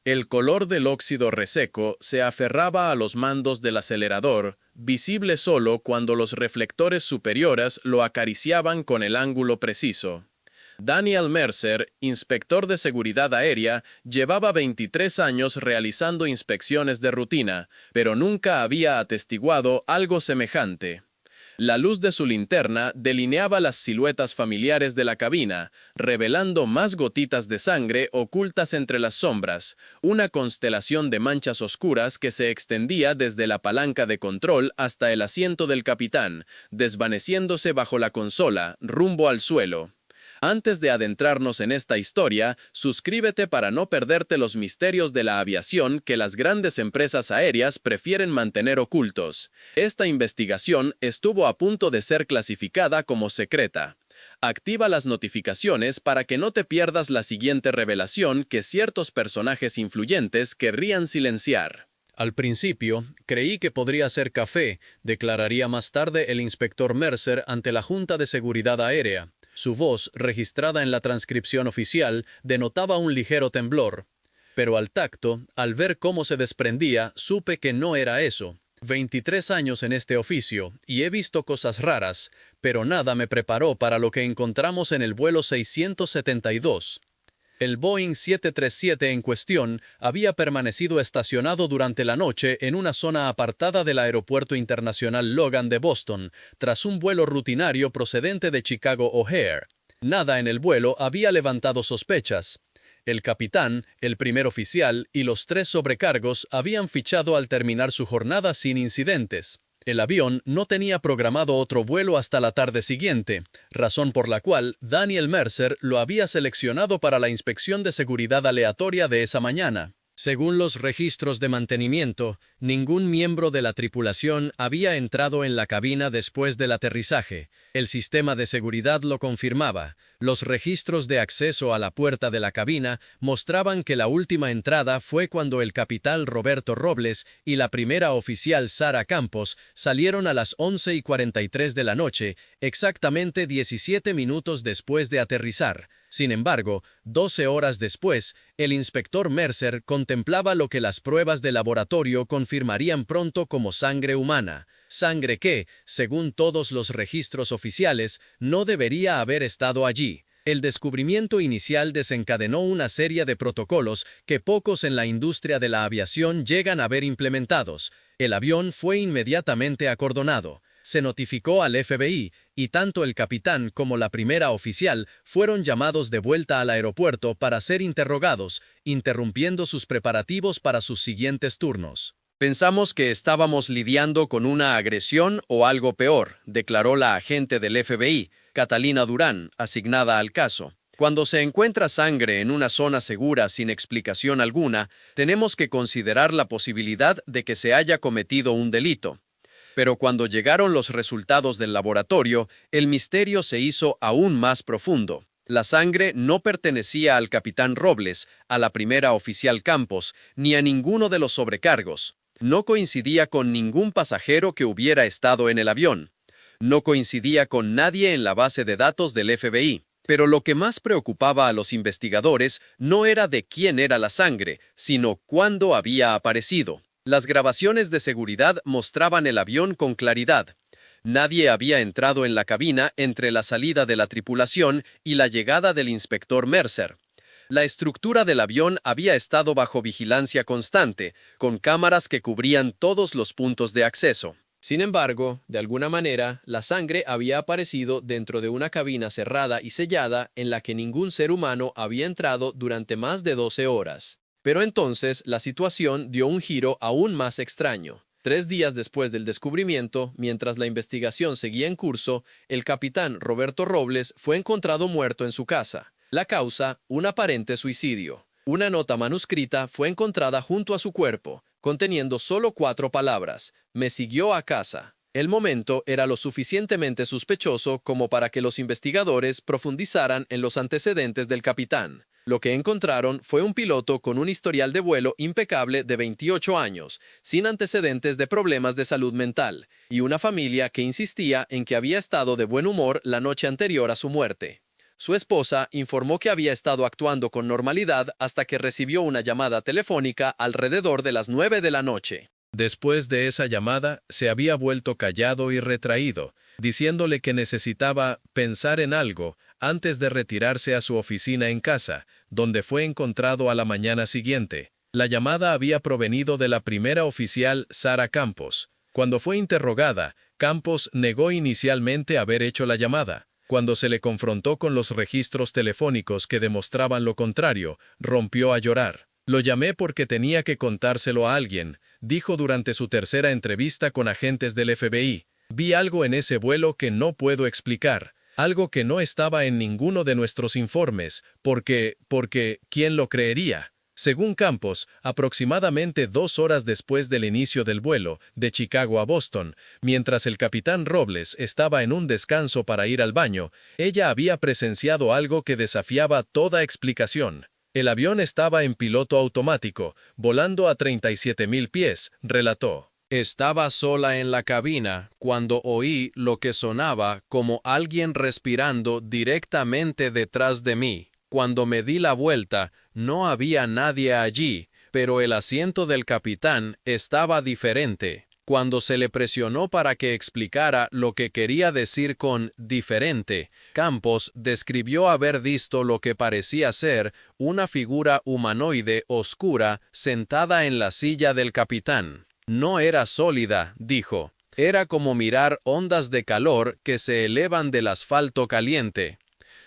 El color del óxido reseco se aferraba a los mandos del acelerador, visible solo cuando los reflectores superiores lo acariciaban con el ángulo preciso. Daniel Mercer, inspector de seguridad aérea, llevaba 23 años realizando inspecciones de rutina, pero nunca había atestiguado algo semejante. La luz de su linterna delineaba las siluetas familiares de la cabina, revelando más gotitas de sangre ocultas entre las sombras, una constelación de manchas oscuras que se extendía desde la palanca de control hasta el asiento del capitán, desvaneciéndose bajo la consola, rumbo al suelo. Antes de adentrarnos en esta historia, suscríbete para no perderte los misterios de la aviación que las grandes empresas aéreas prefieren mantener ocultos. Esta investigación estuvo a punto de ser clasificada como secreta. Activa las notificaciones para que no te pierdas la siguiente revelación que ciertos personajes influyentes querrían silenciar. Al principio, creí que podría ser café, declararía más tarde el inspector Mercer ante la Junta de Seguridad Aérea. Su voz, registrada en la transcripción oficial, denotaba un ligero temblor. Pero al tacto, al ver cómo se desprendía, supe que no era eso. 23 años en este oficio, y he visto cosas raras, pero nada me preparó para lo que encontramos en el vuelo 672. El Boeing 737 en cuestión había permanecido estacionado durante la noche en una zona apartada del Aeropuerto Internacional Logan de Boston, tras un vuelo rutinario procedente de Chicago O'Hare. Nada en el vuelo había levantado sospechas. El capitán, el primer oficial y los 3 sobrecargos habían fichado al terminar su jornada sin incidentes. El avión no tenía programado otro vuelo hasta la tarde siguiente, razón por la cual Daniel Mercer lo había seleccionado para la inspección de seguridad aleatoria de esa mañana. Según los registros de mantenimiento, ningún miembro de la tripulación había entrado en la cabina después del aterrizaje. El sistema de seguridad lo confirmaba. Los registros de acceso a la puerta de la cabina mostraban que la última entrada fue cuando el capitán Roberto Robles y la primera oficial Sara Campos salieron a las 11:43 de la noche, exactamente 17 minutos después de aterrizar. Sin embargo, 12 horas después, el inspector Mercer contemplaba lo que las pruebas de laboratorio confirmarían pronto como sangre humana. Sangre que, según todos los registros oficiales, no debería haber estado allí. El descubrimiento inicial desencadenó una serie de protocolos que pocos en la industria de la aviación llegan a ver implementados. El avión fue inmediatamente acordonado. Se notificó al FBI, y tanto el capitán como la primera oficial fueron llamados de vuelta al aeropuerto para ser interrogados, interrumpiendo sus preparativos para sus siguientes turnos. Pensamos que estábamos lidiando con una agresión o algo peor, declaró la agente del FBI, Catalina Durán, asignada al caso. Cuando se encuentra sangre en una zona segura sin explicación alguna, tenemos que considerar la posibilidad de que se haya cometido un delito. Pero cuando llegaron los resultados del laboratorio, el misterio se hizo aún más profundo. La sangre no pertenecía al capitán Robles, a la primera oficial Campos, ni a ninguno de los sobrecargos. No coincidía con ningún pasajero que hubiera estado en el avión. No coincidía con nadie en la base de datos del FBI. Pero lo que más preocupaba a los investigadores no era de quién era la sangre, sino cuándo había aparecido. Las grabaciones de seguridad mostraban el avión con claridad. Nadie había entrado en la cabina entre la salida de la tripulación y la llegada del inspector Mercer. La estructura del avión había estado bajo vigilancia constante, con cámaras que cubrían todos los puntos de acceso. Sin embargo, de alguna manera, la sangre había aparecido dentro de una cabina cerrada y sellada en la que ningún ser humano había entrado durante más de 12 horas. Pero entonces la situación dio un giro aún más extraño. 3 días después del descubrimiento, mientras la investigación seguía en curso, el capitán Roberto Robles fue encontrado muerto en su casa. La causa, un aparente suicidio. Una nota manuscrita fue encontrada junto a su cuerpo, conteniendo solo 4 palabras: "Me siguió a casa". El momento era lo suficientemente sospechoso como para que los investigadores profundizaran en los antecedentes del capitán. Lo que encontraron fue un piloto con un historial de vuelo impecable de 28 años, sin antecedentes de problemas de salud mental, y una familia que insistía en que había estado de buen humor la noche anterior a su muerte. Su esposa informó que había estado actuando con normalidad hasta que recibió una llamada telefónica alrededor de las 9 de la noche. Después de esa llamada, se había vuelto callado y retraído, diciéndole que necesitaba pensar en algo antes de retirarse a su oficina en casa, donde fue encontrado a la mañana siguiente. La llamada había provenido de la primera oficial Sara Campos. Cuando fue interrogada, Campos negó inicialmente haber hecho la llamada. Cuando se le confrontó con los registros telefónicos que demostraban lo contrario, rompió a llorar. Lo llamé porque tenía que contárselo a alguien, dijo durante su tercera entrevista con agentes del FBI. Vi algo en ese vuelo que no puedo explicar, algo que no estaba en ninguno de nuestros informes, porque, ¿quién lo creería? Según Campos, aproximadamente 2 horas después del inicio del vuelo, de Chicago a Boston, mientras el capitán Robles estaba en un descanso para ir al baño, ella había presenciado algo que desafiaba toda explicación. El avión estaba en piloto automático, volando a 37,000 pies, relató. Estaba sola en la cabina cuando oí lo que sonaba como alguien respirando directamente detrás de mí. Cuando me di la vuelta, no había nadie allí, pero el asiento del capitán estaba diferente. Cuando se le presionó para que explicara lo que quería decir con diferente, Campos describió haber visto lo que parecía ser una figura humanoide oscura sentada en la silla del capitán. No era sólida, dijo. Era como mirar ondas de calor que se elevan del asfalto caliente.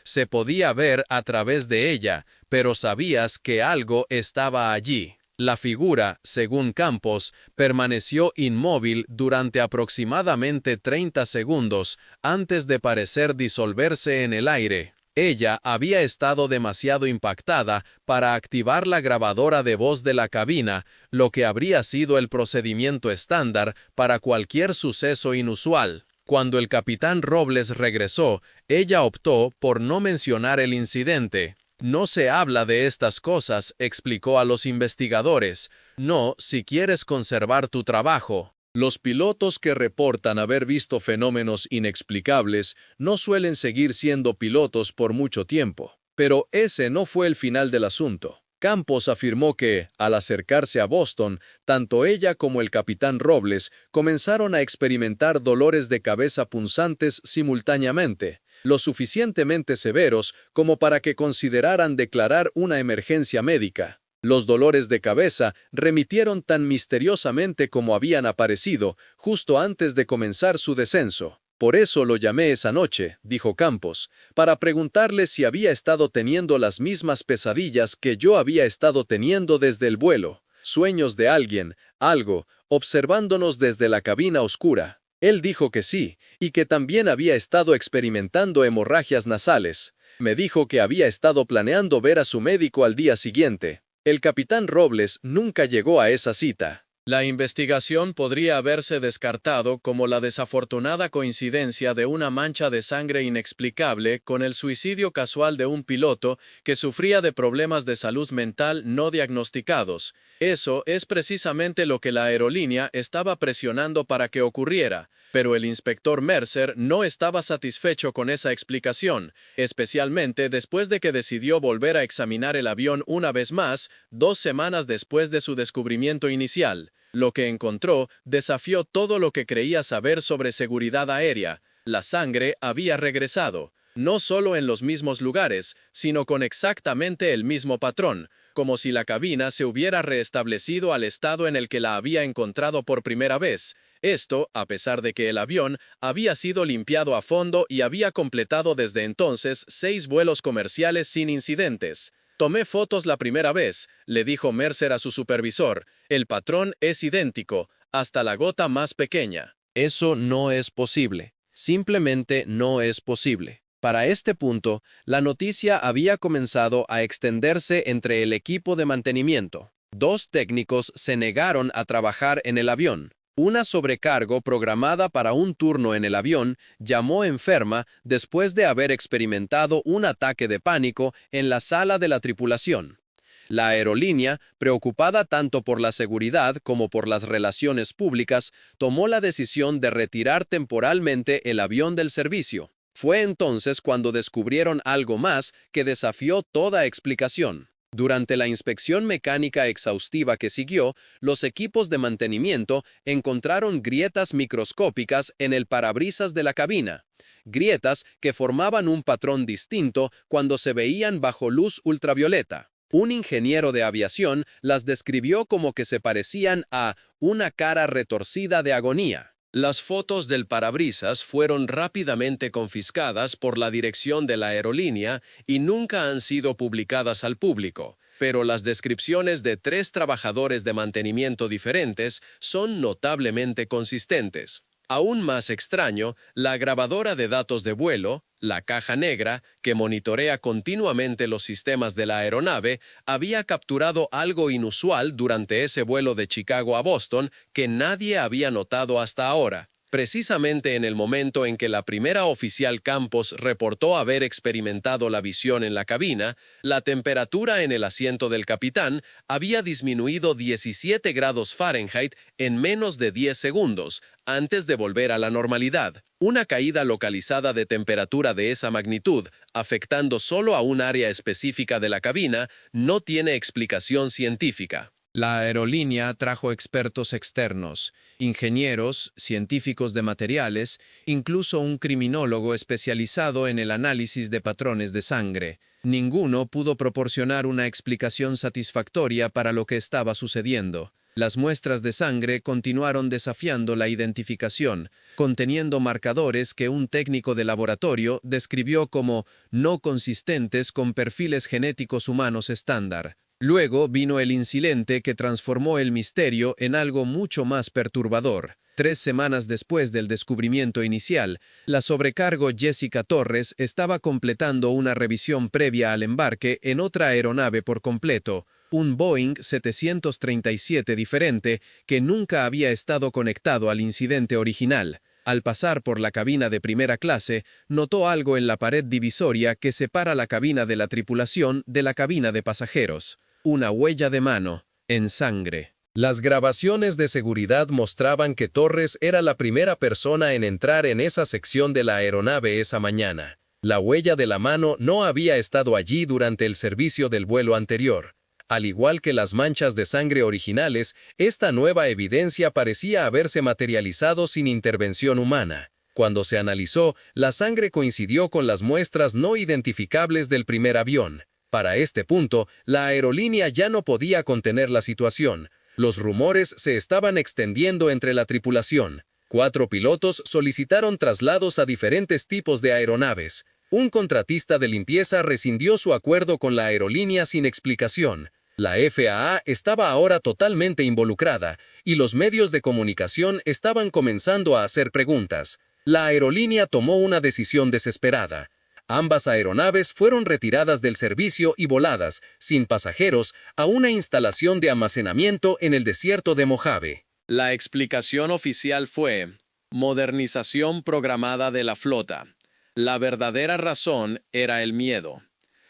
Se podía ver a través de ella, pero sabías que algo estaba allí. La figura, según Campos, permaneció inmóvil durante aproximadamente 30 segundos antes de parecer disolverse en el aire. Ella había estado demasiado impactada para activar la grabadora de voz de la cabina, lo que habría sido el procedimiento estándar para cualquier suceso inusual. Cuando el capitán Robles regresó, ella optó por no mencionar el incidente. No se habla de estas cosas, explicó a los investigadores. No, si quieres conservar tu trabajo. Los pilotos que reportan haber visto fenómenos inexplicables no suelen seguir siendo pilotos por mucho tiempo. Pero ese no fue el final del asunto. Campos afirmó que, al acercarse a Boston, tanto ella como el capitán Robles comenzaron a experimentar dolores de cabeza punzantes simultáneamente, lo suficientemente severos como para que consideraran declarar una emergencia médica. Los dolores de cabeza remitieron tan misteriosamente como habían aparecido justo antes de comenzar su descenso. Por eso lo llamé esa noche, dijo Campos, para preguntarle si había estado teniendo las mismas pesadillas que yo había estado teniendo desde el vuelo. Sueños de alguien, algo, observándonos desde la cabina oscura. Él dijo que sí, y que también había estado experimentando hemorragias nasales. Me dijo que había estado planeando ver a su médico al día siguiente. El capitán Robles nunca llegó a esa cita. La investigación podría haberse descartado como la desafortunada coincidencia de una mancha de sangre inexplicable con el suicidio casual de un piloto que sufría de problemas de salud mental no diagnosticados. Eso es precisamente lo que la aerolínea estaba presionando para que ocurriera, pero el inspector Mercer no estaba satisfecho con esa explicación, especialmente después de que decidió volver a examinar el avión una vez más, 2 semanas después de su descubrimiento inicial. Lo que encontró desafió todo lo que creía saber sobre seguridad aérea. La sangre había regresado, no solo en los mismos lugares, sino con exactamente el mismo patrón, como si la cabina se hubiera reestablecido al estado en el que la había encontrado por primera vez. Esto, a pesar de que el avión había sido limpiado a fondo y había completado desde entonces 6 vuelos comerciales sin incidentes. Tomé fotos la primera vez, le dijo Mercer a su supervisor. El patrón es idéntico, hasta la gota más pequeña. Eso no es posible. Simplemente no es posible. Para este punto, la noticia había comenzado a extenderse entre el equipo de mantenimiento. 2 técnicos se negaron a trabajar en el avión. Una sobrecargo programada para un turno en el avión llamó enferma después de haber experimentado un ataque de pánico en la sala de la tripulación. La aerolínea, preocupada tanto por la seguridad como por las relaciones públicas, tomó la decisión de retirar temporalmente el avión del servicio. Fue entonces cuando descubrieron algo más que desafió toda explicación. Durante la inspección mecánica exhaustiva que siguió, los equipos de mantenimiento encontraron grietas microscópicas en el parabrisas de la cabina, grietas que formaban un patrón distinto cuando se veían bajo luz ultravioleta. Un ingeniero de aviación las describió como que se parecían a una cara retorcida de agonía. Las fotos del parabrisas fueron rápidamente confiscadas por la dirección de la aerolínea y nunca han sido publicadas al público, pero las descripciones de 3 trabajadores de mantenimiento diferentes son notablemente consistentes. Aún más extraño, la grabadora de datos de vuelo, la caja negra, que monitorea continuamente los sistemas de la aeronave, había capturado algo inusual durante ese vuelo de Chicago a Boston que nadie había notado hasta ahora. Precisamente en el momento en que la primera oficial Campos reportó haber experimentado la visión en la cabina, la temperatura en el asiento del capitán había disminuido 17 grados Fahrenheit en menos de 10 segundos, antes de volver a la normalidad. Una caída localizada de temperatura de esa magnitud, afectando solo a un área específica de la cabina, no tiene explicación científica. La aerolínea trajo expertos externos, ingenieros, científicos de materiales, incluso un criminólogo especializado en el análisis de patrones de sangre. Ninguno pudo proporcionar una explicación satisfactoria para lo que estaba sucediendo. Las muestras de sangre continuaron desafiando la identificación, conteniendo marcadores que un técnico de laboratorio describió como no consistentes con perfiles genéticos humanos estándar. Luego vino el incidente que transformó el misterio en algo mucho más perturbador. 3 semanas después del descubrimiento inicial, la sobrecargo Jessica Torres estaba completando una revisión previa al embarque en otra aeronave por completo, un Boeing 737 diferente que nunca había estado conectado al incidente original. Al pasar por la cabina de primera clase, notó algo en la pared divisoria que separa la cabina de la tripulación de la cabina de pasajeros. Una huella de mano, en sangre. Las grabaciones de seguridad mostraban que Torres era la primera persona en entrar en esa sección de la aeronave esa mañana. La huella de la mano no había estado allí durante el servicio del vuelo anterior. Al igual que las manchas de sangre originales, esta nueva evidencia parecía haberse materializado sin intervención humana. Cuando se analizó, la sangre coincidió con las muestras no identificables del primer avión. Para este punto, la aerolínea ya no podía contener la situación. Los rumores se estaban extendiendo entre la tripulación. 4 pilotos solicitaron traslados a diferentes tipos de aeronaves. Un contratista de limpieza rescindió su acuerdo con la aerolínea sin explicación. La FAA estaba ahora totalmente involucrada, y los medios de comunicación estaban comenzando a hacer preguntas. La aerolínea tomó una decisión desesperada. Ambas aeronaves fueron retiradas del servicio y voladas, sin pasajeros, a una instalación de almacenamiento en el desierto de Mojave. La explicación oficial fue modernización programada de la flota. La verdadera razón era el miedo.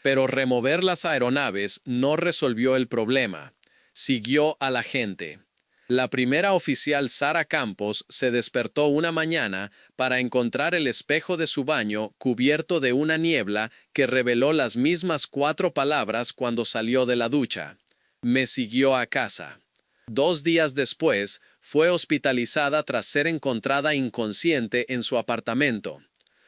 Pero remover las aeronaves no resolvió el problema. Siguió a la gente. La primera oficial Sarah Campos se despertó una mañana para encontrar el espejo de su baño cubierto de una niebla que reveló las mismas 4 palabras cuando salió de la ducha. Me siguió a casa. 2 días después, fue hospitalizada tras ser encontrada inconsciente en su apartamento.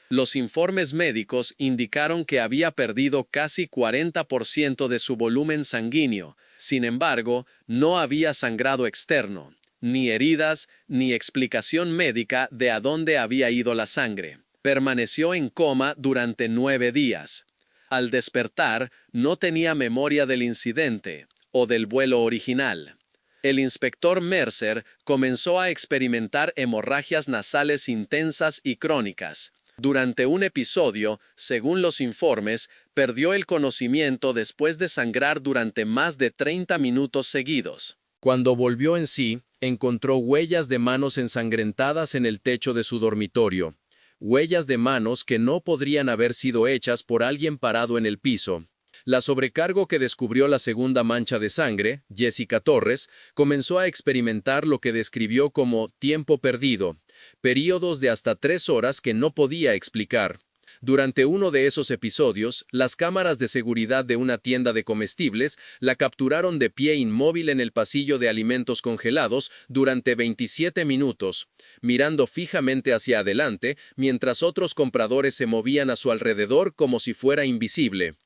Los informes médicos indicaron que había perdido casi 40% de su volumen sanguíneo. Sin embargo, no había sangrado externo, ni heridas, ni explicación médica de a dónde había ido la sangre. Permaneció en coma durante 9 días. Al despertar, no tenía memoria del incidente o del vuelo original. El inspector Mercer comenzó a experimentar hemorragias nasales intensas y crónicas. Durante un episodio, según los informes, perdió el conocimiento después de sangrar durante más de 30 minutos seguidos. Cuando volvió en sí, encontró huellas de manos ensangrentadas en el techo de su dormitorio. Huellas de manos que no podrían haber sido hechas por alguien parado en el piso. La sobrecargo que descubrió la segunda mancha de sangre, Jessica Torres, comenzó a experimentar lo que describió como tiempo perdido, períodos de hasta 3 horas que no podía explicar. Durante uno de esos episodios, las cámaras de seguridad de una tienda de comestibles la capturaron de pie inmóvil en el pasillo de alimentos congelados durante 27 minutos, mirando fijamente hacia adelante mientras otros compradores se movían a su alrededor como si fuera invisible.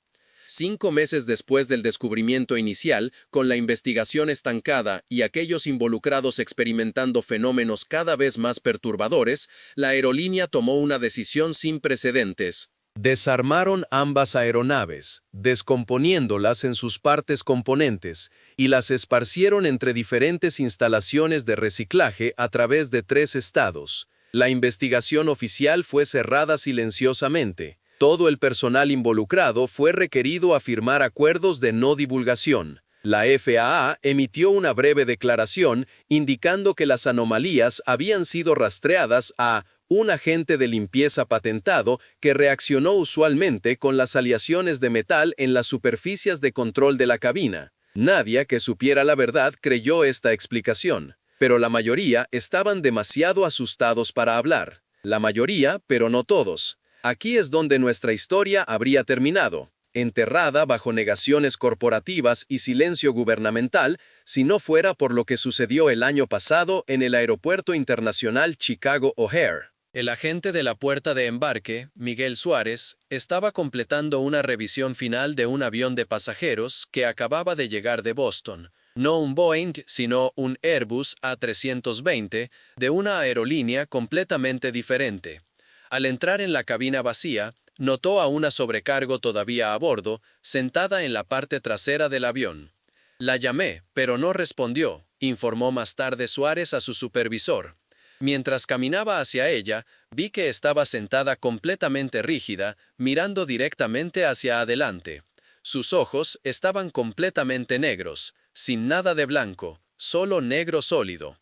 5 meses después del descubrimiento inicial, con la investigación estancada y aquellos involucrados experimentando fenómenos cada vez más perturbadores, la aerolínea tomó una decisión sin precedentes. Desarmaron ambas aeronaves, descomponiéndolas en sus partes componentes, y las esparcieron entre diferentes instalaciones de reciclaje a través de 3 estados. La investigación oficial fue cerrada silenciosamente. Todo el personal involucrado fue requerido a firmar acuerdos de no divulgación. La FAA emitió una breve declaración indicando que las anomalías habían sido rastreadas a un agente de limpieza patentado que reaccionó usualmente con las aleaciones de metal en las superficies de control de la cabina. Nadie que supiera la verdad creyó esta explicación, pero la mayoría estaban demasiado asustados para hablar. La mayoría, pero no todos. Aquí es donde nuestra historia habría terminado, enterrada bajo negaciones corporativas y silencio gubernamental, si no fuera por lo que sucedió el año pasado en el Aeropuerto Internacional Chicago O'Hare. El agente de la puerta de embarque, Miguel Suárez, estaba completando una revisión final de un avión de pasajeros que acababa de llegar de Boston. No un Boeing, sino un Airbus A320 de una aerolínea completamente diferente. Al entrar en la cabina vacía, notó a una sobrecargo todavía a bordo, sentada en la parte trasera del avión. La llamé, pero no respondió, informó más tarde Suárez a su supervisor. Mientras caminaba hacia ella, vi que estaba sentada completamente rígida, mirando directamente hacia adelante. Sus ojos estaban completamente negros, sin nada de blanco, solo negro sólido.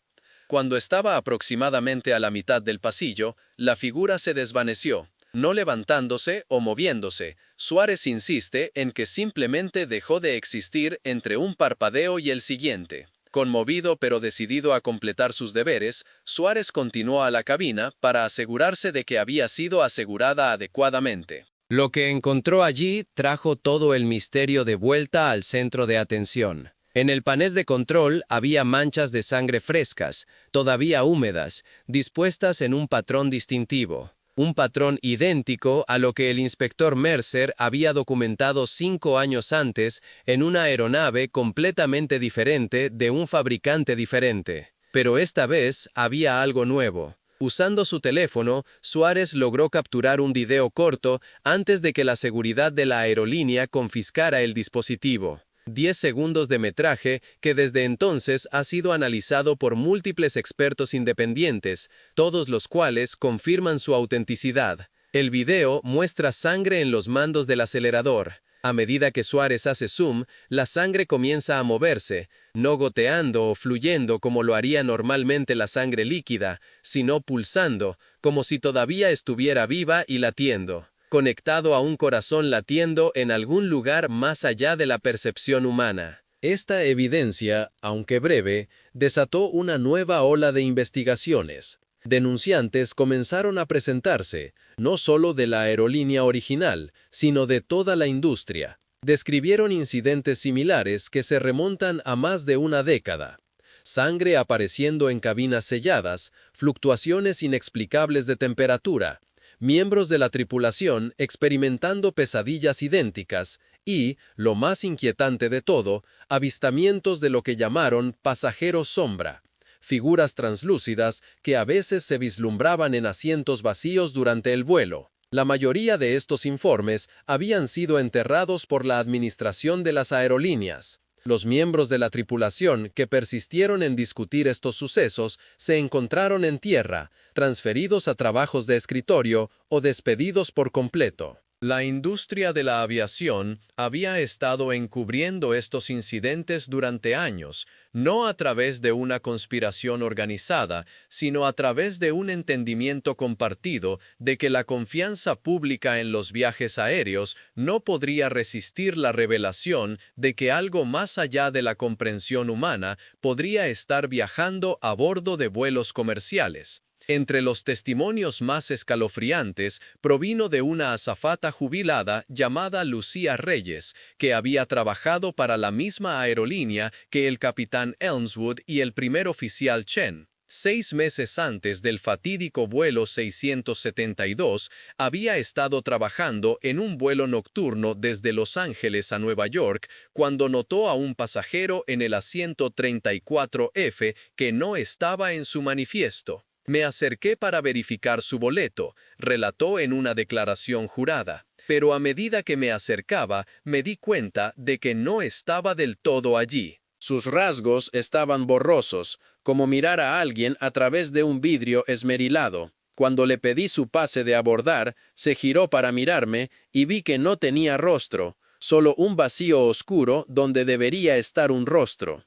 Cuando estaba aproximadamente a la mitad del pasillo, la figura se desvaneció, no levantándose o moviéndose. Suárez insiste en que simplemente dejó de existir entre un parpadeo y el siguiente. Conmovido pero decidido a completar sus deberes, Suárez continuó a la cabina para asegurarse de que había sido asegurada adecuadamente. Lo que encontró allí trajo todo el misterio de vuelta al centro de atención. En el panel de control había manchas de sangre frescas, todavía húmedas, dispuestas en un patrón distintivo. Un patrón idéntico a lo que el inspector Mercer había documentado 5 años antes en una aeronave completamente diferente de un fabricante diferente. Pero esta vez había algo nuevo. Usando su teléfono, Suárez logró capturar un video corto antes de que la seguridad de la aerolínea confiscara el dispositivo. 10 segundos de metraje que desde entonces ha sido analizado por múltiples expertos independientes, todos los cuales confirman su autenticidad. El video muestra sangre en los mandos del acelerador. A medida que Suárez hace zoom, la sangre comienza a moverse, no goteando o fluyendo como lo haría normalmente la sangre líquida, sino pulsando, como si todavía estuviera viva y latiendo, conectado a un corazón latiendo en algún lugar más allá de la percepción humana. Esta evidencia, aunque breve, desató una nueva ola de investigaciones. Denunciantes comenzaron a presentarse, no solo de la aerolínea original, sino de toda la industria. Describieron incidentes similares que se remontan a más de una década. Sangre apareciendo en cabinas selladas, fluctuaciones inexplicables de temperatura, miembros de la tripulación experimentando pesadillas idénticas y, lo más inquietante de todo, avistamientos de lo que llamaron pasajeros sombra, figuras translúcidas que a veces se vislumbraban en asientos vacíos durante el vuelo. La mayoría de estos informes habían sido enterrados por la administración de las aerolíneas. Los miembros de la tripulación que persistieron en discutir estos sucesos se encontraron en tierra, transferidos a trabajos de escritorio o despedidos por completo. La industria de la aviación había estado encubriendo estos incidentes durante años, no a través de una conspiración organizada, sino a través de un entendimiento compartido de que la confianza pública en los viajes aéreos no podría resistir la revelación de que algo más allá de la comprensión humana podría estar viajando a bordo de vuelos comerciales. Entre los testimonios más escalofriantes provino de una azafata jubilada llamada Lucía Reyes, que había trabajado para la misma aerolínea que el capitán Elmswood y el primer oficial Chen. 6 meses antes del fatídico vuelo 672, había estado trabajando en un vuelo nocturno desde Los Ángeles a Nueva York cuando notó a un pasajero en el asiento 34F que no estaba en su manifiesto. Me acerqué para verificar su boleto, relató en una declaración jurada. Pero a medida que me acercaba, me di cuenta de que no estaba del todo allí. Sus rasgos estaban borrosos, como mirar a alguien a través de un vidrio esmerilado. Cuando le pedí su pase de abordar, se giró para mirarme y vi que no tenía rostro, solo un vacío oscuro donde debería estar un rostro.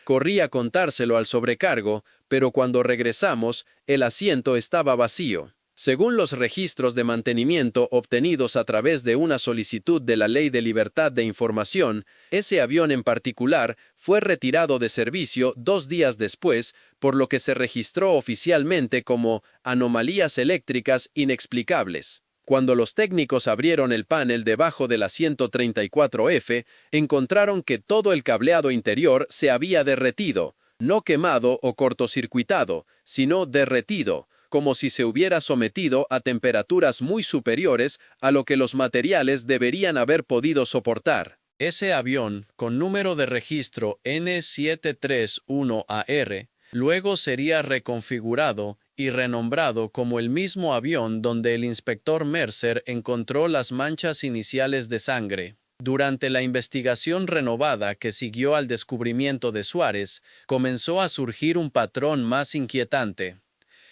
Corrí a contárselo al sobrecargo, pero cuando regresamos, el asiento estaba vacío. Según los registros de mantenimiento obtenidos a través de una solicitud de la Ley de Libertad de Información, ese avión en particular fue retirado de servicio 2 días después, por lo que se registró oficialmente como anomalías eléctricas inexplicables. Cuando los técnicos abrieron el panel debajo del asiento 34F, encontraron que todo el cableado interior se había derretido, no quemado o cortocircuitado, sino derretido, como si se hubiera sometido a temperaturas muy superiores a lo que los materiales deberían haber podido soportar. Ese avión, con número de registro N731AR, luego sería reconfigurado y renombrado como el mismo avión donde el inspector Mercer encontró las manchas iniciales de sangre. Durante la investigación renovada que siguió al descubrimiento de Suárez, comenzó a surgir un patrón más inquietante.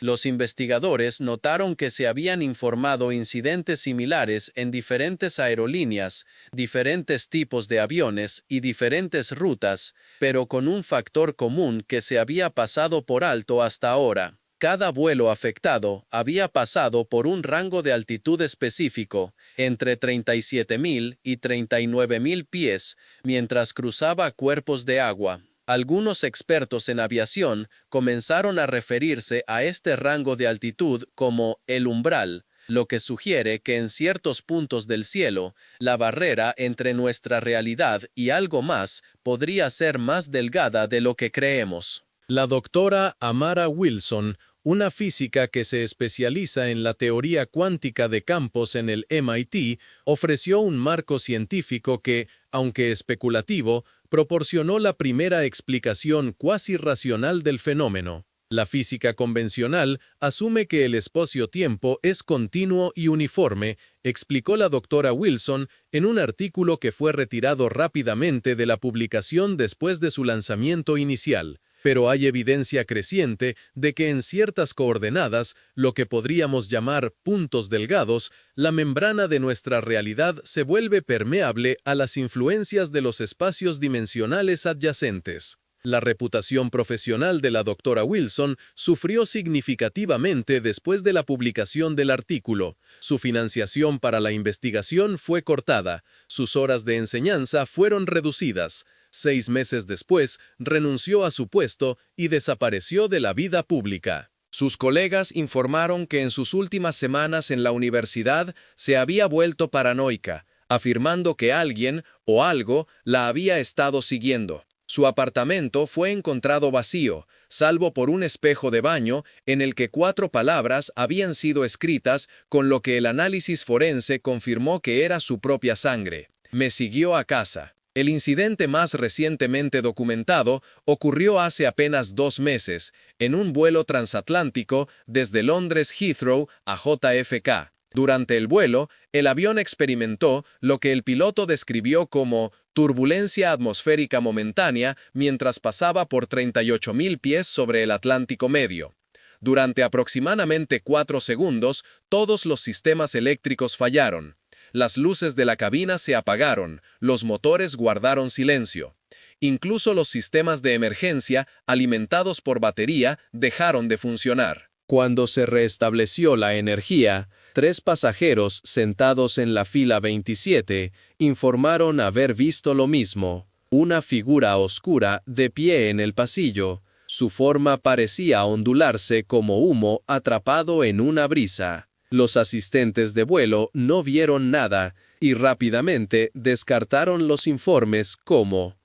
Los investigadores notaron que se habían informado incidentes similares en diferentes aerolíneas, diferentes tipos de aviones y diferentes rutas, pero con un factor común que se había pasado por alto hasta ahora. Cada vuelo afectado había pasado por un rango de altitud específico, entre 37.000 y 39.000 pies, mientras cruzaba cuerpos de agua. Algunos expertos en aviación comenzaron a referirse a este rango de altitud como el umbral, lo que sugiere que en ciertos puntos del cielo, la barrera entre nuestra realidad y algo más podría ser más delgada de lo que creemos. La doctora Amara Wilson, una física que se especializa en la teoría cuántica de campos en el MIT, ofreció un marco científico que, aunque especulativo, proporcionó la primera explicación cuasi racional del fenómeno. La física convencional asume que el espacio-tiempo es continuo y uniforme, explicó la doctora Wilson en un artículo que fue retirado rápidamente de la publicación después de su lanzamiento inicial. Pero hay evidencia creciente de que en ciertas coordenadas, lo que podríamos llamar puntos delgados, la membrana de nuestra realidad se vuelve permeable a las influencias de los espacios dimensionales adyacentes. La reputación profesional de la doctora Wilson sufrió significativamente después de la publicación del artículo. Su financiación para la investigación fue cortada, sus horas de enseñanza fueron reducidas. 6 meses después, renunció a su puesto y desapareció de la vida pública. Sus colegas informaron que en sus últimas semanas en la universidad se había vuelto paranoica, afirmando que alguien o algo la había estado siguiendo. Su apartamento fue encontrado vacío, salvo por un espejo de baño en el que 4 palabras habían sido escritas, con lo que el análisis forense confirmó que era su propia sangre. Me siguió a casa. El incidente más recientemente documentado ocurrió hace apenas 2 meses, en un vuelo transatlántico desde Londres Heathrow a JFK. Durante el vuelo, el avión experimentó lo que el piloto describió como turbulencia atmosférica momentánea mientras pasaba por 38.000 pies sobre el Atlántico Medio. Durante aproximadamente 4 segundos, todos los sistemas eléctricos fallaron. Las luces de la cabina se apagaron, los motores guardaron silencio. Incluso los sistemas de emergencia, alimentados por batería, dejaron de funcionar. Cuando se restableció la energía, 3 pasajeros sentados en la fila 27 informaron haber visto lo mismo: una figura oscura de pie en el pasillo, Su forma parecía ondularse como humo atrapado en una brisa. Los asistentes de vuelo no vieron nada y rápidamente descartaron los informes como